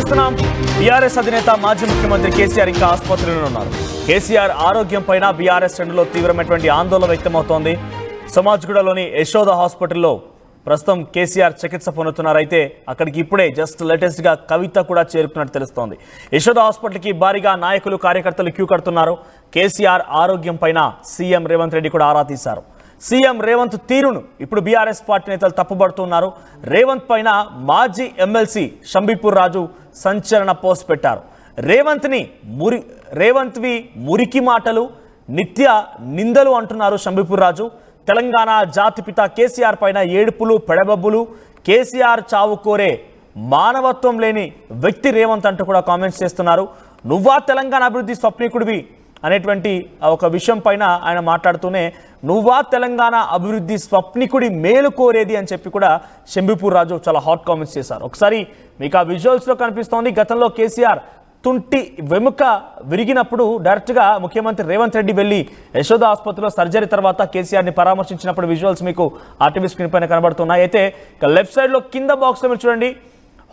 చూస్తున్నాం బీఆర్ఎస్ అధినేత మాజీ ముఖ్యమంత్రి కేసీఆర్ ఇంకా ఆసుపత్రిలో ఉన్నారు. కేసీఆర్ ఆరోగ్యం పైన బీఆర్ఎస్ శ్రేణుల్లో తీవ్రమైనటువంటి ఆందోళన వ్యక్తమవుతోంది. సమాజ్గూడలోని యశోద హాస్పిటల్లో ప్రస్తుతం కేసీఆర్ చికిత్స పొందుతున్నారు. అయితే అక్కడికి ఇప్పుడే జస్ట్ లేటెస్ట్ గా కవిత కూడా చేరుకున్నట్టు తెలుస్తోంది. యశోద హాస్పిటల్కి భారీగా నాయకులు కార్యకర్తలు క్యూ కడుతున్నారు. కేసీఆర్ ఆరోగ్యం పైన సీఎం రేవంత్ రెడ్డి కూడా ఆరా తీశారు. సీఎం రేవంత్ తీరును ఇప్పుడు బీఆర్ఎస్ పార్టీ నేతలు తప్పుబడుతున్నారు. రేవంత్ పైన మాజీ ఎమ్మెల్సీ షంబీపూర్ రాజు సంచలన పోస్ట్ పెట్టారు. రేవంత్వి మురికి మాటలు, నిత్య నిందలు అంటున్నారు షంబీపూర్ రాజు. తెలంగాణ జాతిపిత కేసీఆర్ పైన ఏడుపులు పెడబబ్బులు, కేసీఆర్ చావు కోరే మానవత్వం లేని వ్యక్తి రేవంత్ అంటూ కూడా కామెంట్స్ చేస్తున్నారు. నువ్వా తెలంగాణ అభివృద్ధి స్వప్నికుడివి అనేటువంటి ఒక విషయం పైన ఆయన మాట్లాడుతూనే నువ్వా తెలంగాణ అభివృద్ధి స్వప్నికుడి మేలు కోరేది అని చెప్పి కూడా షంబీపూర్ రాజు చాలా హాట్ కామెంట్స్ చేశారు. ఒకసారి మీకు ఆ విజువల్స్లో కనిపిస్తోంది. గతంలో కేసీఆర్ తుంటి వెముక విరిగినప్పుడు డైరెక్ట్గా ముఖ్యమంత్రి రేవంత్ రెడ్డి వెళ్ళి యశోద ఆసుపత్రిలో సర్జరీ తర్వాత కేసీఆర్ని పరామర్శించినప్పుడు విజువల్స్ మీకు ఆర్టీవీ స్క్రీన్ పైన కనబడుతున్నాయి. అయితే ఇక లెఫ్ట్ సైడ్లో కింద బాక్స్లో మీరు చూడండి.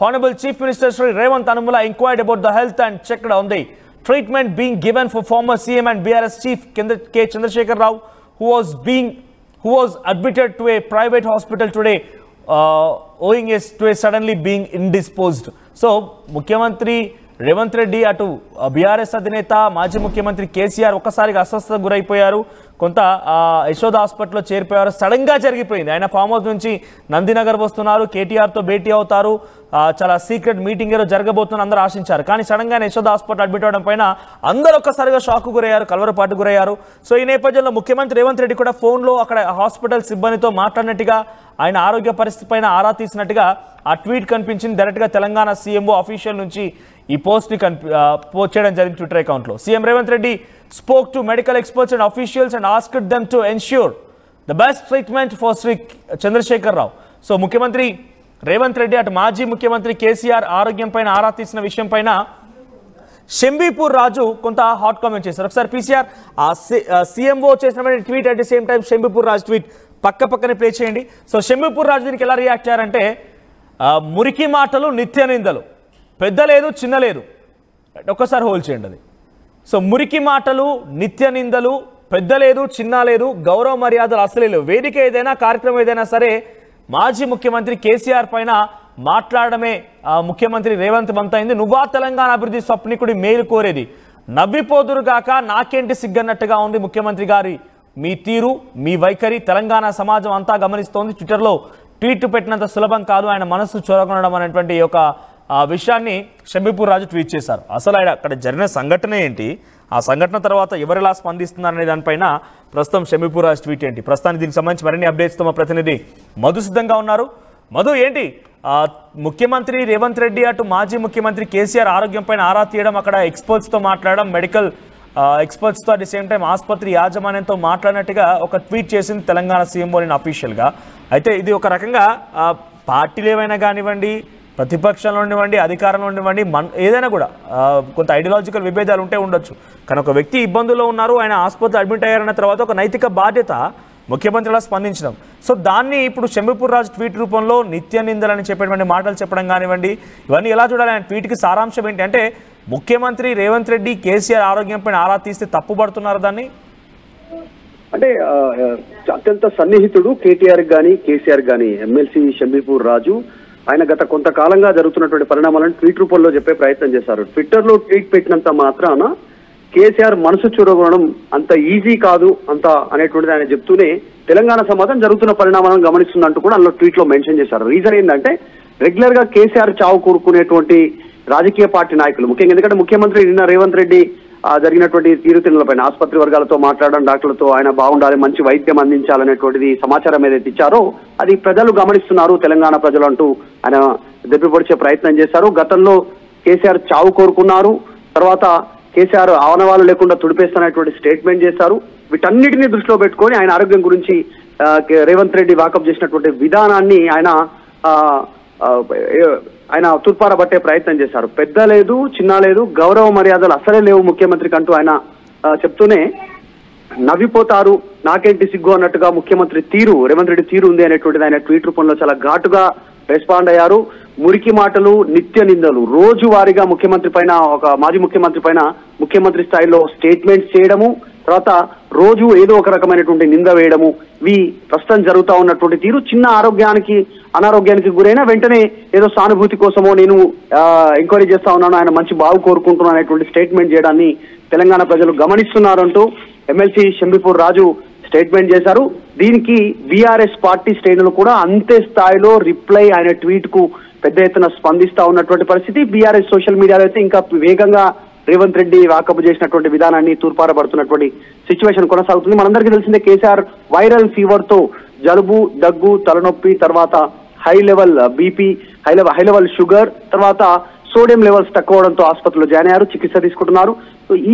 Honourable chief minister Shri Revanth Anumula inquired about the health and checked on the treatment being given for former CM and BRS chief K. Chandrasekhar Rao, who was admitted to a private hospital today owing to a suddenly being indisposed. So ముఖ్యమంత్రి రేవంత్ రెడ్డి అటు BRS అధినేత మాజీ ముఖ్యమంత్రి కేసీఆర్ ఒక్కసారిగా అస్వస్థతకు గురైపోయారు. కొంత యశోద హాస్పిటల్లో చేరిపోయారు. Sudden గా జరిగిపోయింది. ఆయన ఫామ్ హౌస్ నుంచి నందినగర్ వస్తున్నారు, కేటీఆర్తో భేటీ అవుతారు, చాలా సీక్రెట్ మీటింగ్ ఏదో జరగబోతుందని అందరూ ఆశించారు. కానీ సడన్ గా యశోద హాస్పిటల్ అడ్మిట్ అవడం పైన అందరూ ఒక్కసారిగా షాక్ గురయ్యారు, కలవరపాటు గురయ్యారు. సో ఈ నేపథ్యంలో ముఖ్యమంత్రి రేవంత్ రెడ్డి కూడా ఫోన్లో అక్కడ హాస్పిటల్ సిబ్బందితో మాట్లాడినట్టుగా, ఆయన ఆరోగ్య పరిస్థితి పైన ఆరా తీసినట్టుగా ఆ ట్వీట్ కనిపించింది. డైరెక్ట్గా తెలంగాణ సీఎంఓ అఫీషియల్ నుంచి ఈ పోస్ట్ని పోస్ట్ చేయడం జరిగింది ట్విట్టర్ అకౌంట్లో. CM Revanth Reddy spoke to medical experts and officials and asked them to ensure the best treatment for Sri Chandrasekhar Rao. So ముఖ్యమంత్రి రేవంత్ రెడ్డి అటు మాజీ ముఖ్యమంత్రి కేసీఆర్ ఆరోగ్యం పైన ఆరా తీసిన విషయం పైన షంబీపూర్ రాజు కొంత హాట్ కామెంట్ చేశారు. ఒకసారి పీసీఆర్ సీఎంఓ చేసిన tweet at the same time Shambipur Raju tweet పక్కనే ప్లే చేయండి. సో షంబీపూర్ రాజు దీనికి ఎలా రియాక్ట్ చేయారంటే మురికి మాటలు, నిత్య నిందలు, పెద్ద లేదు చిన్న లేదు, ఒక్కసారి హోల్డ్ చేయండి అది. సో మురికి మాటలు, నిత్య నిందలు, పెద్ద లేదు చిన్న లేదు, గౌరవ మర్యాదలు అసలే లేవు. వేదిక ఏదైనా కార్యక్రమం ఏదైనా సరే మాజీ ముఖ్యమంత్రి కేసీఆర్ పైన మాట్లాడమే ముఖ్యమంత్రి రేవంత్ మంతైంది. నువ్వా తెలంగాణ అభివృద్ధి స్వప్నికుడి మేలు కోరేది, నవ్విపోదురుగాక నాకేంటి సిగ్గన్నట్టుగా ఉంది ముఖ్యమంత్రి గారి మీ తీరు, మీ వైఖరి తెలంగాణ సమాజం అంతా గమనిస్తోంది. ట్విట్టర్లో ట్వీట్ పెట్టినంత సులభం కాదు ఆయన మనసు చొరగొనడం అనేటువంటి ఒక విషయాన్ని షంబీపూర్ రాజు ట్వీట్ చేశారు. అసలు ఆయన అక్కడ జరిగిన సంఘటన ఏంటి, ఆ సంఘటన తర్వాత ఎవరెలా స్పందిస్తున్నారనే దానిపైన ప్రస్తుతం షంబీపూర్ రాజు ట్వీట్ ఏంటి, ప్రస్తుతానికి దీనికి సంబంధించి మరిన్ని అప్డేట్స్తో మా ప్రతినిధి మధు సిద్ధంగా ఉన్నారు. మధు, ఏంటి ముఖ్యమంత్రి రేవంత్ రెడ్డి అటు మాజీ ముఖ్యమంత్రి కేసీఆర్ ఆరోగ్యం పైన ఆరా తీయడం, అక్కడ ఎక్స్పర్ట్స్తో మాట్లాడడం, మెడికల్ ఎక్స్పర్ట్స్తో అట్ ది సేమ్ టైం ఆసుపత్రి యాజమాన్యంతో మాట్లాడినట్టుగా ఒక ట్వీట్ చేసింది తెలంగాణ సీఎంఓ నేను అఫీషియల్గా. అయితే ఇది ఒక రకంగా పార్టీలు ఏమైనా కానివ్వండి, ప్రతిపక్షంలో ఉండివ్వండి, అధికారంలో ఉండివ్వండి, ఏదైనా కూడా కొంత ఐడియాలజికల్ విభేదాలు ఉంటే ఉండొచ్చు. కానీ ఒక వ్యక్తి ఇబ్బందుల్లో ఉన్నారు, ఆయన ఆసుపత్రి అడ్మిట్ అయ్యారన్న తర్వాత ఒక నైతిక బాధ్యత ముఖ్యమంత్రిలా స్పందించడం. సో దాన్ని ఇప్పుడు షంబీపూర్ రాజు ట్వీట్ రూపంలో నిత్య నిందలని చెప్పేటువంటి మాటలు చెప్పడం కానివ్వండి, ఇవన్నీ ఎలా చూడాలి? ఆయన ట్వీట్కి సారాంశం ఏంటి అంటే ముఖ్యమంత్రి రేవంత్ రెడ్డి కేసీఆర్ ఆరోగ్యం పైన ఆరా తీస్తే తప్పుపడుతున్నారు దాన్ని. అంటే అత్యంత సన్నిహితుడు కేటీఆర్ గాని కేసీఆర్ గాని ఎమ్మెల్సీ షంబీపూర్ రాజు ఆయన గత కొంతకాలంగా జరుగుతున్నటువంటి పరిణామాలను ట్వీట్ రూపంలో చెప్పే ప్రయత్నం చేశారు. ట్విట్టర్ లో ట్వీట్ పెట్టినంత మాత్రాన కేసీఆర్ మనసు చూరగొనడం అంత ఈజీ కాదు అంత అనేటువంటిది ఆయన చెప్తూనే తెలంగాణ సమాజం జరుగుతున్న పరిణామాలను గమనిస్తుందంటూ కూడా అందులో ట్వీట్ లో మెన్షన్ చేశారు. రీజన్ ఏంటంటే రెగ్యులర్ గా కేసీఆర్ చావు కోరుకునేటువంటి రాజకీయ పార్టీ నాయకులు, ముఖ్యంగా ఎందుకంటే ముఖ్యమంత్రి నిన్న రేవంత్ రెడ్డి జరిగినటువంటి తీరుతెన్నులపైన ఆసుపత్రి వర్గాలతో మాట్లాడడం, డాక్టర్లతో ఆయన బాగుండాలి, మంచి వైద్యం అందించాలనేటువంటిది సమాచారం ఏదైతే ఇచ్చారో అది ప్రజలు గమనిస్తున్నారు, తెలంగాణ ప్రజలు అంటూ ఆయన దెబ్బపరిచే ప్రయత్నం చేశారు. గతంలో కేసీఆర్ చావు కోరుకున్నారు, తర్వాత కేసీఆర్ ఆవనవాళ్ళు లేకుండా తుడిపేస్తున్నటువంటి స్టేట్మెంట్ చేశారు. వీటన్నిటినీ దృష్టిలో పెట్టుకొని ఆయన ఆరోగ్యం గురించి రేవంత్ రెడ్డి వాకప్ చేసినటువంటి విధానాన్ని ఆయన తూర్పారబట్టే ప్రయత్నం చేశారు. పెద్ద లేదు చిన్న లేదు, గౌరవ మర్యాదలు అసలే లేవు ముఖ్యమంత్రికి అంటూ ఆయన చెప్తూనే నవ్విపోతారు నాకేంటి సిగ్గు అన్నట్టుగా ముఖ్యమంత్రి తీరు, రేవంత్ రెడ్డి తీరు ఉంది అనేటువంటిది ఆయన ట్వీట్ రూపంలో చాలా ఘాటుగా రెస్పాండ్ అయ్యారు. మురికి మాటలు, నిత్య నిందలు, రోజువారీగా ముఖ్యమంత్రి పైన, ఒక మాజీ ముఖ్యమంత్రి పైన ముఖ్యమంత్రి స్థాయిలో స్టేట్మెంట్స్ చేయడము, తర్వాత రోజు ఏదో ఒక రకమైనటువంటి నింద వేయడము, ఇవి ప్రస్తుతం జరుగుతూ ఉన్నటువంటి తీరు. చిన్న అనారోగ్యానికి గురైనా వెంటనే ఏదో సానుభూతి కోసమో నేను ఎంక్వైరీ చేస్తా ఉన్నాను, ఆయన మంచి బాగు కోరుకుంటున్నాను అనేటువంటి స్టేట్మెంట్ చేయడాన్ని తెలంగాణ ప్రజలు గమనిస్తున్నారంటూ ఎమ్మెల్సీ షంబీపూర్ రాజు స్టేట్మెంట్ చేశారు. దీనికి బీఆర్ఎస్ పార్టీ శ్రేణులు కూడా అంతే స్థాయిలో రిప్లై, ఆయన ట్వీట్ కు పెద్ద ఎత్తున స్పందిస్తా ఉన్నటువంటి పరిస్థితి. బీఆర్ఎస్ సోషల్ మీడియాలో అయితే ఇంకా వేగంగా రేవంత్ రెడ్డి వాకపు చేసినటువంటి విధానాన్ని తూర్పారబడుతున్నటువంటి సిచ్యువేషన్ కొనసాగుతుంది. మనందరికీ తెలిసిందే కేసీఆర్ వైరల్ ఫీవర్ తో జలుబు, దగ్గు, తలనొప్పి, తర్వాత high level BP, high level sugar, తర్వాత సోడియం లెవెల్స్ తక్కువ అవడంతో ఆసుపత్రిలో జాయిన్ అయ్యారు, చికిత్స తీసుకుంటున్నారు.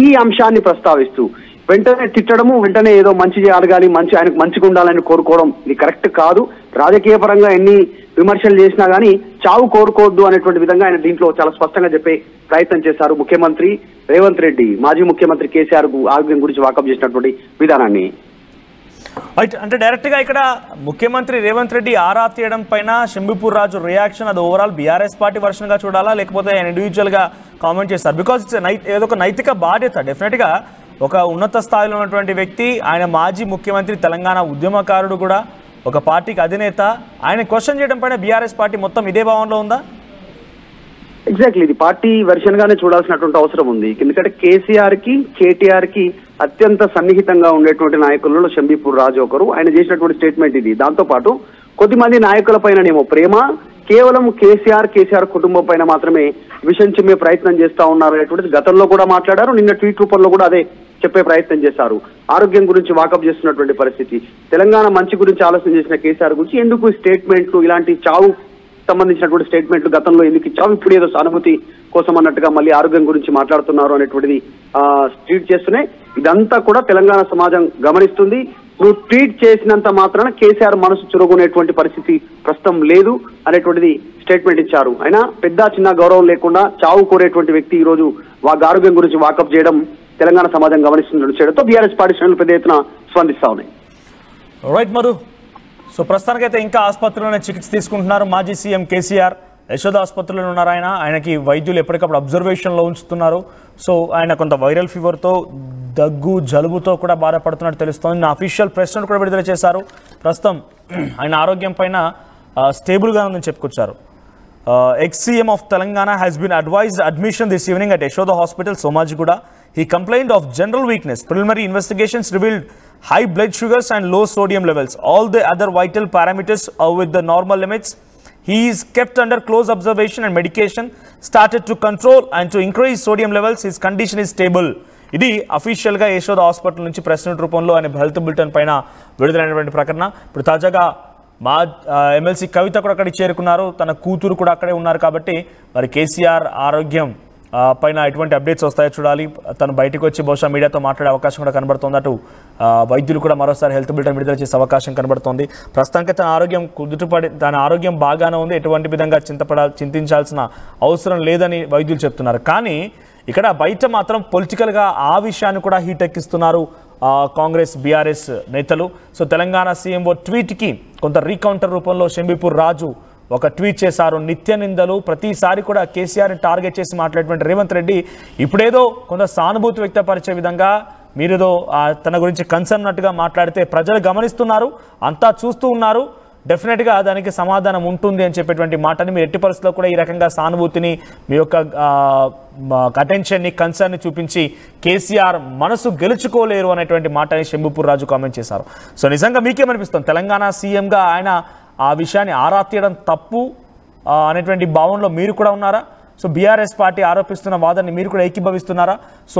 ఈ అంశాన్ని ప్రస్తావిస్తూ వెంటనే తిట్టడము, వెంటనే ఏదో మంచి చేయాలి, ఆయనకు మంచిగా ఉండాలని కోరుకోవడం ఇది కరెక్ట్ కాదు. రాజకీయ పరంగా ఎన్ని విమర్శలు చేసినా గానీ చావు కోరుకోవద్దు అనేటువంటి విధంగా ఆయన దీంట్లో చాలా స్పష్టంగా చెప్పే ప్రయత్నం చేశారు. ముఖ్యమంత్రి రేవంత్ రెడ్డి మాజీ ముఖ్యమంత్రి కేసీఆర్ ఆరోగ్యం గురించి వాకప్ చేసినటువంటి విధానాన్ని. అంటే డైరెక్ట్ గా ఇక్కడ ముఖ్యమంత్రి రేవంత్ రెడ్డి ఆరా తీయడం పైన షంబీపూర్ రాజు రియాక్షన్ అది ఓవరాల్ బీఆర్ఎస్ పార్టీ వర్షన్ గా చూడాలా, లేకపోతే ఆయన ఇండివిజువల్ గా కామెంట్ చేస్తారు? బికాజ్ ఏదో ఒక నైతిక బాధ్యత. డెఫినెట్ గా ఒక ఉన్నత స్థాయిలో ఉన్నటువంటి వ్యక్తి, ఆయన మాజీ ముఖ్యమంత్రి, తెలంగాణ ఉద్యమకారుడు కూడా, ఒక పార్టీకి అధినేత, ఆయన క్వశ్చన్ చేయడం పైన బీఆర్ఎస్ పార్టీ మొత్తం ఇదే భావనలో ఉందా? ఎగ్జాక్ట్లీ, ఇది పార్టీ వెర్షన్ గానే చూడాల్సినటువంటి అవసరం ఉంది. ఎందుకంటే కేసీఆర్ కి, కేటీఆర్ కి అత్యంత సన్నిహితంగా ఉండేటువంటి నాయకులలో షంబీపూర్ రాజు ఒకరు. ఆయన చేసినటువంటి స్టేట్మెంట్ ఇది. దాంతో పాటు కొద్దిమంది నాయకుల పైననేమో ప్రేమ, కేవలం కేసీఆర్ కుటుంబం పైన మాత్రమే విషయం చిమ్మే ప్రయత్నం చేస్తా ఉన్నారు అనేటువంటిది గతంలో కూడా మాట్లాడారు. నిన్న ట్వీట్ రూపంలో కూడా అదే చెప్పే ప్రయత్నం చేశారు. ఆరోగ్యం గురించి వాకప్ చేస్తున్నటువంటి పరిస్థితి, తెలంగాణ మంచి గురించి ఆలోచన చేసిన కేసీఆర్ గురించి ఎందుకు స్టేట్మెంట్లు, ఇలాంటి చావు సంబంధించినటువంటి స్టేట్మెంట్లు గతంలో ఎందుకు ఇచ్చావు, ఇప్పుడు ఏదో సానుభూతి కోసం అన్నట్టుగా మళ్ళీ ఆరోగ్యం గురించి మాట్లాడుతున్నారు అనేటువంటిది ట్వీట్ చేస్తున్నాయి. ఇదంతా కూడా తెలంగాణ సమాజం గమనిస్తుంది. నువ్వు ట్వీట్ చేసినంత మాత్రాన కేసీఆర్ మనసు చురుగునేటువంటి పరిస్థితి ప్రస్తుతం లేదు అనేటువంటిది స్టేట్మెంట్ ఇచ్చారు. అయినా పెద్ద చిన్న గౌరవం లేకుండా చావు కోరేటువంటి వ్యక్తి ఈ రోజు ఆరోగ్యం గురించి వాకప్ చేయడం తెలంగాణ సమాజం గమనిస్తున్నట్టు చేయడంతో బీఆర్ఎస్ పార్టీ శ్రేణులు పెద్ద ఎత్తున స్పందిస్తా ఉన్నాయి. రైట్ మధు, సో ప్రస్తుతానికైతే ఇంకా ఆసుపత్రిలోనే చికిత్స తీసుకుంటున్నారు మాజీ సీఎం కేసీఆర్. యశోద ఆసుపత్రిలో ఉన్నారు. ఆయనకి వైద్యులు ఎప్పటికప్పుడు అబ్జర్వేషన్లో ఉంచుతున్నారు. సో ఆయన కొంత వైరల్ ఫీవర్తో, దగ్గు, జలుబుతో కూడా బాధపడుతున్నట్టు తెలుస్తోంది. నా అఫీషియల్ ప్రెస్ నోట్ కూడా విడుదల చేశారు. ప్రస్తుతం ఆయన ఆరోగ్యం పైన స్టేబుల్గా ఉందని చెప్పుకొచ్చారు. ex-CM of Telangana has been advised admission this evening at Yashoda Hospital, Somajigoda. He complained of general weakness. Preliminary investigations revealed high blood sugars and low sodium levels. All the other vital parameters are with the normal limits. He is kept under close observation and medication started to control and to increase sodium levels. His condition is stable. ఇది అఫీషియల్గా Yashoda hospital నుంచి press note రూపంలో ఆయన health bulletin పైన విడుదలైనటువంటి ప్రకటన. ఇప్పుడు తాజాగా మా ఎమ్మెల్సీ కవిత కూడా అక్కడికి చేరుకున్నారు. తన కూతురు కూడా అక్కడే ఉన్నారు. కాబట్టి మరి కేసీఆర్ ఆరోగ్యం పైన ఎటువంటి అప్డేట్స్ వస్తాయో చూడాలి. తను బయటకు వచ్చి బహుశా మీడియాతో మాట్లాడే అవకాశం కూడా కనబడుతుంది. అటు వైద్యులు కూడా మరోసారి హెల్త్ బులెటిన్ విడుదల చేసే అవకాశం కనబడుతోంది. ప్రస్తుతానికి తన ఆరోగ్యం కుదుటపడి, తన ఆరోగ్యం బాగానే ఉంది, ఎటువంటి విధంగా చింతించాల్సిన అవసరం లేదని వైద్యులు చెప్తున్నారు. కానీ ఇక్కడ బయట మాత్రం పొలిటికల్గా ఆ విషయాన్ని కూడా హీట్ ఎక్కిస్తున్నారు కాంగ్రెస్, బీఆర్ఎస్ నేతలు. సో తెలంగాణ సీఎంఓ ట్వీట్కి కొంత రీకౌంటర్ రూపంలో షంబీపూర్ రాజు ఒక ట్వీట్ చేశారు. నిత్య నిందలు, ప్రతిసారి కూడా కేసీఆర్ని టార్గెట్ చేసి మాట్లాడేటువంటి రేవంత్ రెడ్డి ఇప్పుడేదో కొంత సానుభూతి వ్యక్తపరిచే విధంగా మీరేదో తన గురించి కన్సర్న్ అన్నట్టుగా మాట్లాడితే ప్రజలు గమనిస్తున్నారు, అంతా చూస్తూ ఉన్నారు, డెఫినెట్గా దానికి సమాధానం ఉంటుంది అని చెప్పేటువంటి మాటని మీరు ఎట్టి పరిస్థితుల్లో కూడా ఈ రకంగా సానుభూతిని, మీ యొక్క అటెన్షన్ని, కన్సర్న్ని చూపించి కేసీఆర్ మనసు గెలుచుకోలేరు అనేటువంటి మాటని షంబీపూర్ రాజు కామెంట్ చేశారు. సో నిజంగా మీకేమనిపిస్తుంది? తెలంగాణ సీఎంగా ఆయన ఆ విషయాన్ని ఆరా తీయడం తప్పు అనేటువంటి భావనలో మీరు కూడా ఉన్నారా? సో బీఆర్ఎస్ పార్టీ ఆరోపిస్తున్న వాదాన్ని మీరు కూడా ఏకీభవిస్తున్నారా? సో